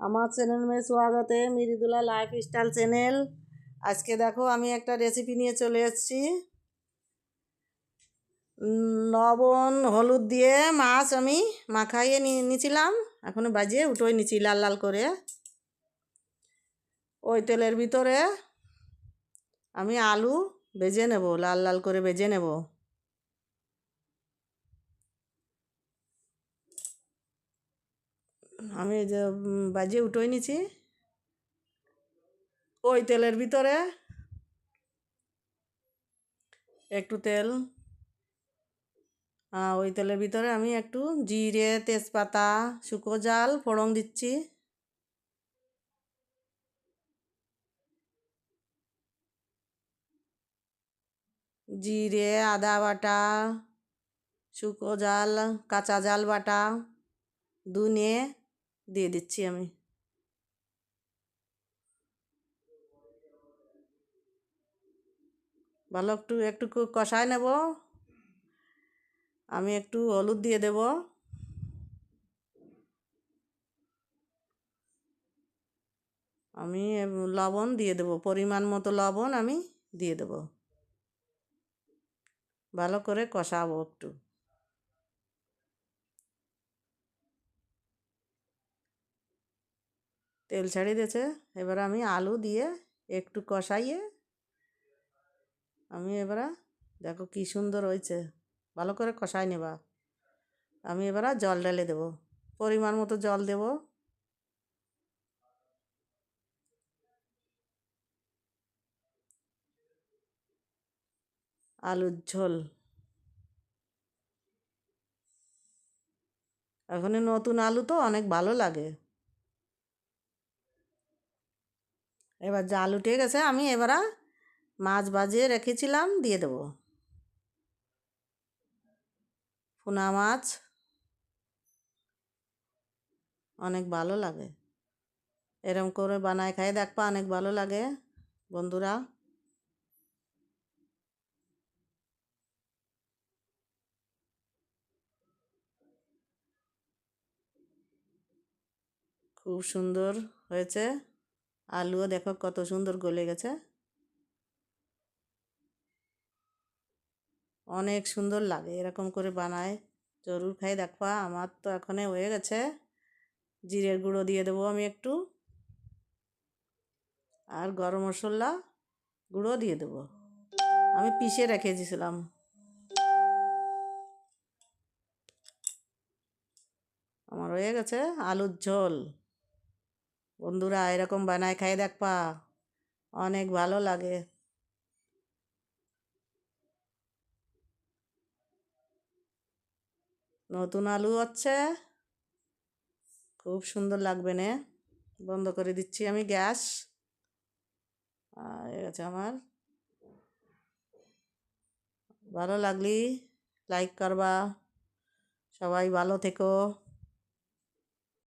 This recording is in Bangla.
আমার চ্যানেল में स्वागत है মৃদুলা লাইফস্টাইল চ্যানেল। আজকে দেখো আমি একটা রেসিপি নিয়ে চলে এসেছি। লবণ হলুদ দিয়ে মাছ আমি মাখাইয়ে নিয়েছিলাম, এখন বাজিয়ে উঠোই নিচ্ছি লাল লাল করে। ওই তেলের ভিতরে আমি আলু ভেজে নেব, লাল লাল করে ভেজে নেব। আমি যে বাজিয়ে উঠোই নিচ্ছি। ওই তেলের ভিতরে একটু তেল, ওই তেলের ভিতরে আমি একটু জিরে, তেজপাতা, শুকনো জাল ফোড়ন দিচ্ছি। জিরে, আদা বাটা, শুকনো জাল, কাঁচা জাল বাটা, ধনে দিয়ে দিচ্ছি আমি। ভালো একটু একটু কষায় নেব। আমি একটু হলুদ দিয়ে দেব, আমি লবণ দিয়ে দেব, পরিমাণ মতো লবণ আমি দিয়ে দেব। ভালো করে কষাবো একটু। তেল ছাড়ি দিয়েছে, এবার আমি আলু দিয়ে একটু কষাইয়ে আমি এবারে দেখো কি সুন্দর হয়েছে, ভালো করে কষাই নেবা। আমি এবারে জল ঢেলে দেব, পরিমাণ মতো জল দেব। আলুর ঝোল, এখন নতুন আলু তো অনেক ভালো লাগে। এবার যে আলু ঠিক আছে, আমি এবারে মাছ ভাজিয়ে রেখেছিলাম দিয়ে দেবো। পোনা মাছ অনেক ভালো লাগে, এরম করে বানায় খাই দেখবা, অনেক ভালো লাগে বন্ধুরা। খুব সুন্দর হয়েছে, আলুও দেখো কত সুন্দর গলে গেছে, অনেক সুন্দর লাগে এরকম করে বানায়, জরুর খাই দেখবা। আমার তো এখানে হয়ে গেছে, জিরের গুঁড়ো দিয়ে দেবো আমি একটু, আর গরম মশলা গুঁড়ো দিয়ে দেবো, আমি পিষে রেখে দিয়েছিলাম। আমার হয়ে গেছে আলুর ঝোল। বন্ধুরা এরকম বানায় খাই দেখবা, অনেক ভালো লাগে। নতুন আলু হচ্ছে, খুব সুন্দর লাগবে না। বন্ধ করে দিচ্ছি আমি গ্যাস। হয়ে গেছে আমার। ভালো লাগলি লাইক করবা, সবাই ভালো থেকো।